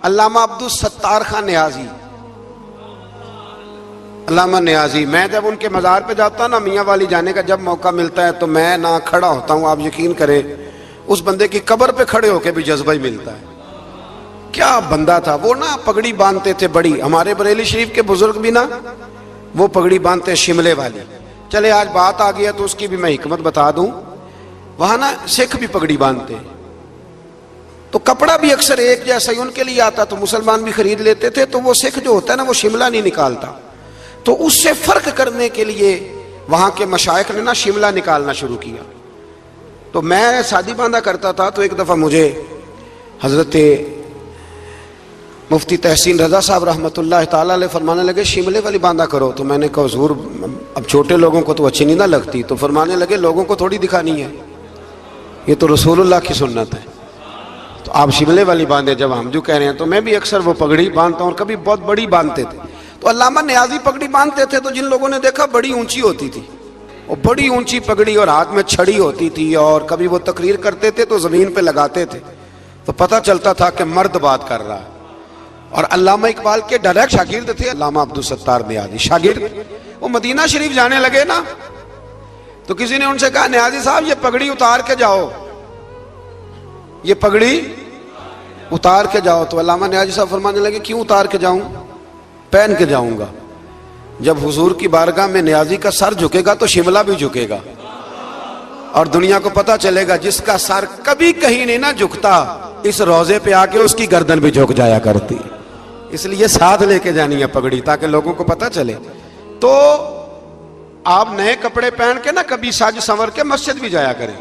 علامہ عبدالستار خان نیازی، علامہ نیازی، میں جب ان کے مزار پہ جاتا ہوں نا، میاں والی جانے کا جب موقع ملتا ہے تو میں نہ کھڑا ہوتا ہوں، آپ یقین کریں اس بندے کی قبر پہ کھڑے ہو کے بھی جذبہ ہی ملتا ہے۔ کیا بندہ تھا وہ، نا پگڑی باندھتے تھے بڑی، ہمارے بریلی شریف کے بزرگ بھی نا وہ پگڑی باندھتے شملے والی۔ چلے آج بات آ گیا تو اس کی بھی میں حکمت بتا دوں، وہاں نا سکھ بھی پگڑی باندھتے تو کپڑا بھی اکثر ایک جیسا ہی ان کے لیے آتا تو مسلمان بھی خرید لیتے تھے، تو وہ سکھ جو ہوتا ہے نا وہ شملہ نہیں نکالتا، تو اس سے فرق کرنے کے لیے وہاں کے مشائخ نے نا شملہ نکالنا شروع کیا۔ تو میں شادی باندھا کرتا تھا تو ایک دفعہ مجھے حضرت مفتی تحسین رضا صاحب رحمۃ اللہ تعالیٰ علیہ فرمانے لگے شملے والی باندھا کرو، تو میں نے کہا حضور اب چھوٹے لوگوں کو تو اچھی نہیں نہ لگتی، تو فرمانے لگے لوگوں کو تھوڑی دکھانی ہے، یہ تو رسول اللہ کی سنت ہے، تو آپ شملے والی باندھے جب ہم جو کہہ رہے ہیں۔ تو میں بھی اکثر وہ پگڑی باندھتا ہوں اور کبھی بہت بڑی باندھتے تھے، تو علامہ نیازی پگڑی باندھتے تھے تو جن لوگوں نے دیکھا بڑی اونچی ہوتی تھی، وہ بڑی اونچی پگڑی اور ہاتھ میں چھڑی ہوتی تھی، اور کبھی وہ تقریر کرتے تھے تو زمین پہ لگاتے تھے تو پتہ چلتا تھا کہ مرد بات کر رہا ہے۔ اور علامہ اقبال کے ڈائریکٹ شاگرد تھے علامہ عبدالستار نیازی، شاگرد۔ وہ مدینہ شریف جانے لگے نا تو کسی نے ان سے کہا نیازی صاحب یہ پگڑی اتار کے جاؤ، یہ پگڑی اتار کے جاؤ، تو علامہ نیازی صاحب فرمانے لگے کیوں اتار کے جاؤں، پہن کے جاؤں گا۔ جب حضور کی بارگاہ میں نیازی کا سر جھکے گا تو شملہ بھی جھکے گا، اور دنیا کو پتہ چلے گا جس کا سر کبھی کہیں نہیں نہ جھکتا، اس روضے پہ آ کے اس کی گردن بھی جھک جایا کرتی، اس لیے ساتھ لے کے جانی ہے پگڑی تاکہ لوگوں کو پتہ چلے۔ تو آپ نئے کپڑے پہن کے نا کبھی سج سنور کے مسجد بھی جایا کریں،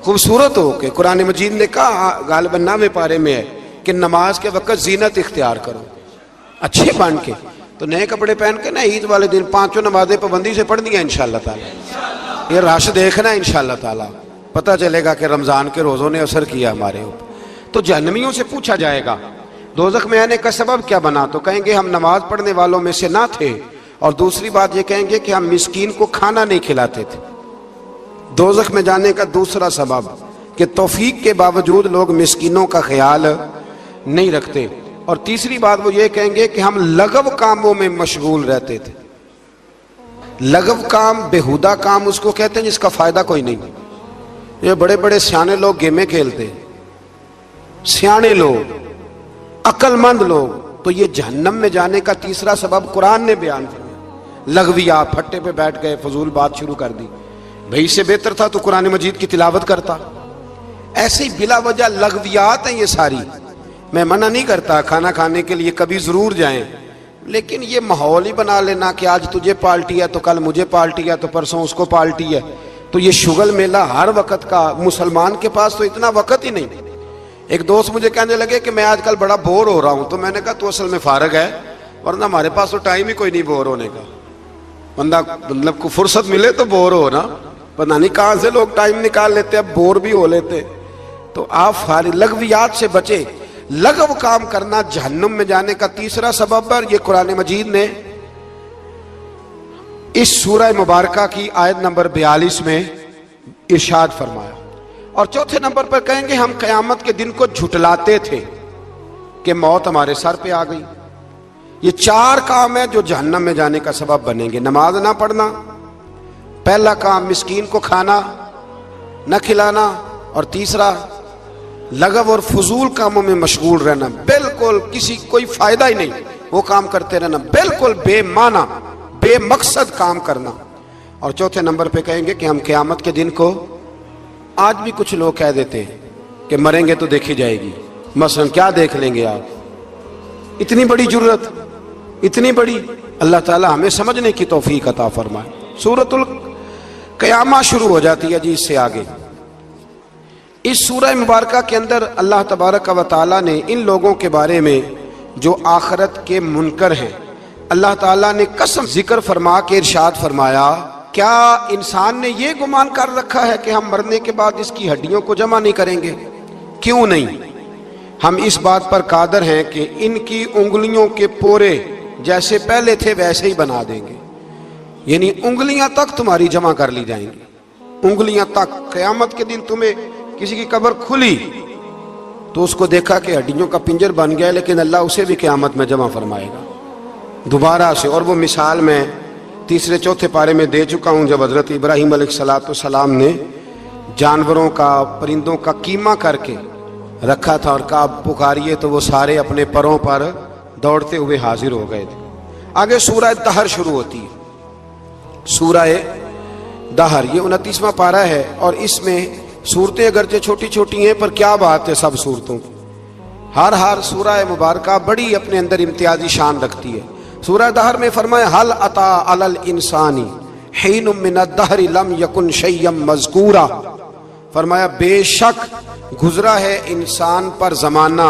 خوبصورت ہو کے۔ قرآن مجید نے کہا غالباً 9ویں پارے میں ہے کہ نماز کے وقت زینت اختیار کرو، اچھے بن کے۔ تو نئے کپڑے پہن کے نا عید والے دن 5 نمازیں پابندی سے پڑھنی ہیں انشاءاللہ تعالی، یہ رش دیکھنا ہے انشاءاللہ تعالی، پتہ چلے گا کہ رمضان کے روزوں نے اثر کیا ہمارے اوپر۔ تو جہنمیوں سے پوچھا جائے گا دوزخ میں آنے کا سبب کیا بنا، تو کہیں گے ہم نماز پڑھنے والوں میں سے نہ تھے، اور دوسری بات یہ کہیں گے کہ ہم مسکین کو کھانا نہیں کھلاتے تھے۔ دوزخ میں جانے کا دوسرا سبب کہ توفیق کے باوجود لوگ مسکینوں کا خیال نہیں رکھتے، اور تیسری بات وہ یہ کہیں گے کہ ہم لغو کاموں میں مشغول رہتے تھے۔ لغو کام، بےہودہ کام اس کو کہتے ہیں جس کا فائدہ کوئی نہیں۔ یہ بڑے بڑے سیانے لوگ گیمیں کھیلتے، سیانے لوگ، عقل مند لوگ، تو یہ جہنم میں جانے کا تیسرا سبب قرآن نے بیان کیا۔ لغویات، پھٹے پہ بیٹھ گئے فضول بات شروع کر دی، بھئی اس سے بہتر تھا تو قرآن مجید کی تلاوت کرتا۔ ایسے ہی بلا وجہ لغویات ہیں یہ ساری۔ میں منع نہیں کرتا کھانا کھانے کے لیے کبھی ضرور جائیں، لیکن یہ ماحول ہی بنا لینا کہ آج تجھے پارٹی ہے تو کل مجھے پارٹی ہے تو پرسوں اس کو پارٹی ہے، تو یہ شغل میلہ ہر وقت کا، مسلمان کے پاس تو اتنا وقت ہی نہیں۔ ایک دوست مجھے کہنے لگے کہ میں آج کل بڑا بور ہو رہا ہوں، تو میں نے کہا تو اصل میں فارغ ہے، ورنہ ہمارے پاس تو ٹائم ہی کوئی نہیں بور ہونے کا۔ بندہ مطلب کو فرصت ملے تو بور ہو نا، پتہ نہیں کہاں سے لوگ ٹائم نکال لیتے، اب بور بھی ہو لیتے۔ تو آپ فارغ، لغویات سے بچے۔ لغو کام کرنا جہنم میں جانے کا تیسرا سبب ہے، یہ قرآن مجید نے اس سورہ مبارکہ کی آیت نمبر 42 میں ارشاد فرمایا۔ اور چوتھے نمبر پر کہیں گے ہم قیامت کے دن کو جھٹلاتے تھے کہ موت ہمارے سر پہ آ گئی۔ یہ 4 کام ہیں جو جہنم میں جانے کا سبب بنیں گے۔ نماز نہ پڑھنا، پہلا کام مسکین کو کھانا نہ کھلانا، اور تیسرا لغو اور فضول کاموں میں مشغول رہنا، بالکل کسی کوئی فائدہ ہی نہیں وہ کام کرتے رہنا، بالکل بے معنی بے مقصد کام کرنا۔ اور چوتھے نمبر پہ کہیں گے کہ ہم قیامت کے دن کو، آج بھی کچھ لوگ کہہ دیتے ہیں کہ مریں گے تو دیکھی جائے گی، مثلا کیا دیکھ لیں گے آپ، اتنی بڑی جرت، اتنی بڑی۔ اللہ تعالی ہمیں سمجھنے کی توفیق عطا فرمائے۔ سورۃ القیامہ شروع ہو جاتی ہے جی اس سے آگے۔ اس سورہ مبارکہ کے اندر اللہ تبارک و تعالیٰ نے ان لوگوں کے بارے میں جو آخرت کے منکر ہیں، اللہ تعالیٰ نے قسم ذکر فرما کے ارشاد فرمایا، کیا انسان نے یہ گمان کر رکھا ہے کہ ہم مرنے کے بعد اس کی ہڈیوں کو جمع نہیں کریں گے؟ کیوں نہیں، ہم اس بات پر قادر ہیں کہ ان کی انگلیوں کے پورے جیسے پہلے تھے ویسے ہی بنا دیں گے، یعنی انگلیاں تک تمہاری جمع کر لی جائیں گی، انگلیاں تک۔ قیامت کے دن تمہیں کسی کی قبر کھلی تو اس کو دیکھا کہ ہڈیوں کا پنجر بن گیا، لیکن اللہ اسے بھی قیامت میں جمع فرمائے گا دوبارہ سے۔ اور وہ مثال میں تیسرے چوتھے پارے میں دے چکا ہوں، جب حضرت ابراہیم علیہ السلام نے جانوروں کا پرندوں کا کیما کر کے رکھا تھا اور کہا پکاریے، تو وہ سارے اپنے پروں پر دوڑتے ہوئے حاضر ہو گئے تھے۔ آگے سورہ دہر شروع ہوتی ہے، سورہ دہر، یہ 29واں پارہ ہے، اور اس میں صورتیں اگرچہ چھوٹی چھوٹی ہیں پر کیا بات ہے سب صورتوں کی، ہر سورہ مبارکہ بڑی اپنے اندر امتیازی شان رکھتی ہے۔ سورہ دہر میں فرمایا حل اتا علی الانسان حین من الدہر لم یکن شیئا مذکورا، فرمایا بے شک گزرا ہے انسان پر زمانہ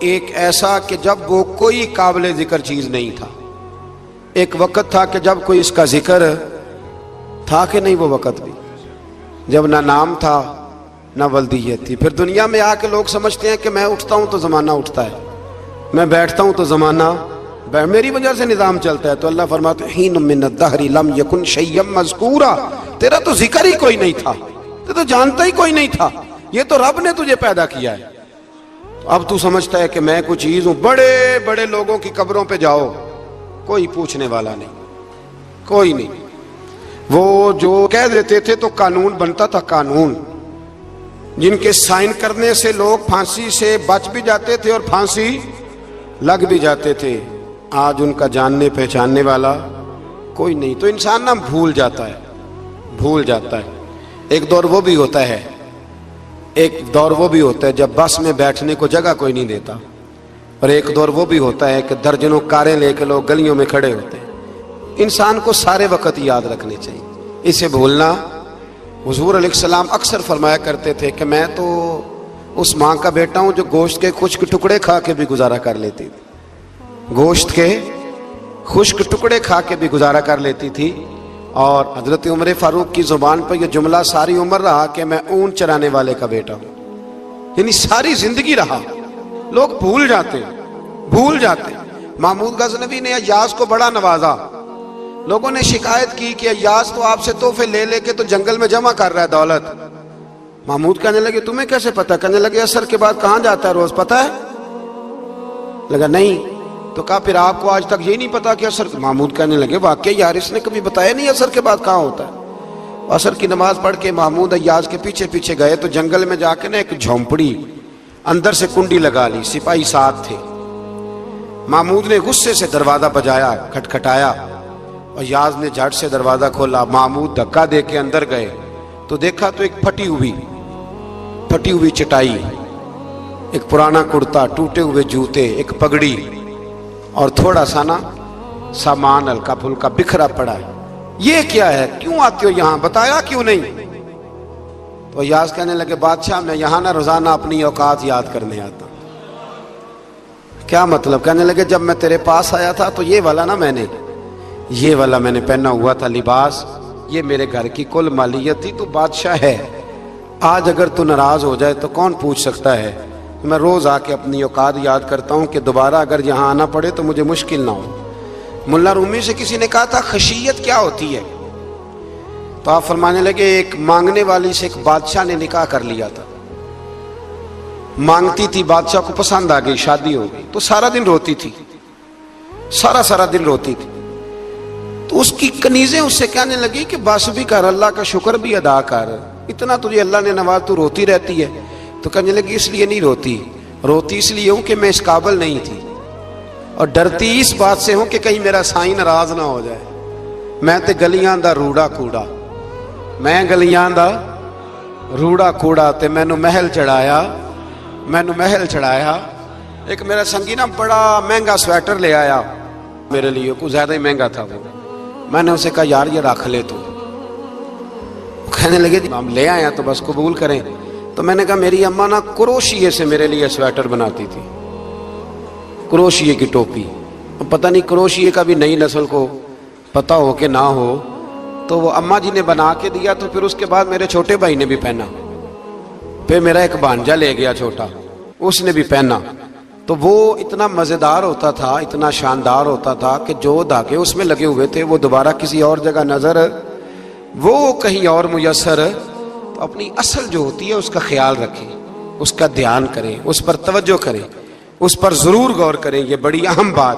ایک ایسا کہ جب وہ کوئی قابل ذکر چیز نہیں تھا۔ ایک وقت تھا کہ جب کوئی اس کا ذکر تھا کہ نہیں، وہ وقت بھی جب نہ نام تھا نہ ولدیت تھی۔ پھر دنیا میں آ کے لوگ سمجھتے ہیں کہ میں اٹھتا ہوں تو زمانہ اٹھتا ہے، میں بیٹھتا ہوں تو زمانہ میری وجہ سے نظام چلتا ہے۔ تو اللہ فرماتے ہیں حین من الدہر لم یکن شیئا مذکورا، تیرا تو ذکر ہی کوئی نہیں تھا، تو جانتا ہی کوئی نہیں تھا، یہ تو رب نے تجھے پیدا کیا ہے۔ اب تو سمجھتا ہے کہ میں کوئی چیز ہوں۔ بڑے بڑے لوگوں کی قبروں پہ جاؤ، کوئی پوچھنے والا نہیں، کوئی نہیں۔ وہ جو کہہ دیتے تھے تو قانون بنتا تھا، قانون جن کے سائن کرنے سے لوگ پھانسی سے بچ بھی جاتے تھے اور پھانسی لگ بھی جاتے تھے، آج ان کا جاننے پہچاننے والا کوئی نہیں۔ تو انسان نا بھول جاتا ہے۔ ایک دور وہ بھی ہوتا ہے جب بس میں بیٹھنے کو جگہ کوئی نہیں دیتا، اور ایک دور وہ بھی ہوتا ہے کہ درجنوں کاریں لے کے لوگ گلیوں میں کھڑے ہوتے ہیں۔ انسان کو سارے وقت یاد رکھنے چاہیے، اسے بھولنا۔ حضور علیہ السلام اکثر فرمایا کرتے تھے کہ میں تو اس ماں کا بیٹا ہوں جو گوشت کے خشک ٹکڑے کھا کے بھی گزارا کر لیتی تھی، گوشت کے خشک ٹکڑے کھا کے بھی گزارا کر لیتی تھی۔ اور حضرت عمر فاروق کی زبان پر یہ جملہ ساری عمر رہا کہ میں اونٹ چرانے والے کا بیٹا ہوں، یعنی ساری زندگی رہا۔ لوگ بھول جاتے۔ محمود غزنوی نے ایاز کو بڑا نوازا، لوگوں نے شکایت کی کہ ایاز تو آپ سے تحفے لے لے کے تو جنگل میں جمع کر رہا ہے دولت۔ محمود کہنے لگے تمہیں کیسے پتا؟ کہنے لگے عصر کے بعد کہاں جاتا ہے روز، پتا ہے؟ لگا نہیں۔ تو کہا پھر آپ کو آج تک یہ نہیں پتا کہ عصر؟ محمود کہنے لگے واقعی یار اس نے کبھی بتایا نہیں عصر کے بعد کہاں ہوتا ہے۔ عصر کی نماز پڑھ کے محمود ایاز کے پیچھے پیچھے گئے تو جنگل میں جا کے نا ایک جھونپڑی اندر سے کنڈی لگا لی، سپاہی ساتھ تھے۔ محمود نے غصے سے دروازہ بجایا، کھٹکھٹایا، اور ایاز نے جھٹ سے دروازہ کھولا۔ محمود دھکا دے کے اندر گئے تو دیکھا تو ایک پھٹی ہوئی چٹائی، ایک پرانا کرتا، ٹوٹے ہوئے جوتے، ایک پگڑی اور تھوڑا سا نا سامان ہلکا پھلکا بکھرا پڑا ہے۔ یہ کیا ہے؟ کیوں آتے ہو یہاں؟ بتایا کیوں نہیں؟ تو ایاز کہنے لگے بادشاہ میں یہاں نا روزانہ اپنی اوقات یاد کرنے آتا ہوں۔ کیا مطلب؟ کہنے لگے جب میں تیرے پاس آیا تھا تو یہ والا میں نے پہنا ہوا تھا لباس، یہ میرے گھر کی کل مالیت تھی، تو بادشاہ ہے، آج اگر تو ناراض ہو جائے تو کون پوچھ سکتا ہے؟ میں روز آ کے اپنی اوقات یاد کرتا ہوں کہ دوبارہ اگر یہاں آنا پڑے تو مجھے مشکل نہ ہو۔ ملا رومی سے کسی نے کہا تھا خشیت کیا ہوتی ہے؟ تو آپ فرمانے لگے ایک مانگنے والی سے ایک بادشاہ نے نکاح کر لیا تھا، مانگتی تھی، بادشاہ کو پسند آ گئی، شادی ہو گئی، تو سارا دن روتی تھی، سارا دن روتی تھی۔ تو اس کی کنیزیں اس سے کہنے لگی کہ بس بھی کر، اللہ کا شکر بھی ادا کر، اتنا تجھے اللہ نے نواز، تو روتی رہتی ہے۔ تو کہنے لگی اس لیے نہیں روتی اس لیے ہوں کہ میں اس قابل نہیں تھی، اور ڈرتی اس بات سے ہوں کہ کہیں میرا سائیں ناراض نہ ہو جائے۔ میں تے گلیاں دا روڑا کوڑا، میں گلیاں دا روڑا کوڑا تے مینوں محل چڑھایا۔ ایک میرا سنگی نا بڑا مہنگا سویٹر لے آیا میرے لیے، کچھ زیادہ ہی مہنگا تھا وہ۔ میں نے اسے کہا یار یہ رکھ لے تو۔ کہنے لگے ہم لے آئے تو بس قبول کریں۔ تو میں نے کہا میری اماں نا کروشیے سے میرے لیے سویٹر بناتی تھی، کروشیے کی ٹوپی، پتہ نہیں کروشیے کا بھی نئی نسل کو پتہ ہو کہ نہ ہو، تو وہ اماں جی نے بنا کے دیا، تو پھر اس کے بعد میرے چھوٹے بھائی نے بھی پہنا، پھر میرا ایک بھانجا لے گیا چھوٹا، اس نے بھی پہنا۔ تو وہ اتنا مزیدار ہوتا تھا، اتنا شاندار ہوتا تھا کہ جو دھاگے اس میں لگے ہوئے تھے وہ دوبارہ کسی اور جگہ نظر، وہ کہیں اور میسر۔ تو اپنی اصل جو ہوتی ہے اس کا خیال رکھیں، اس کا دھیان کریں، اس پر توجہ کریں، اس پر ضرور غور کریں. یہ بڑی اہم بات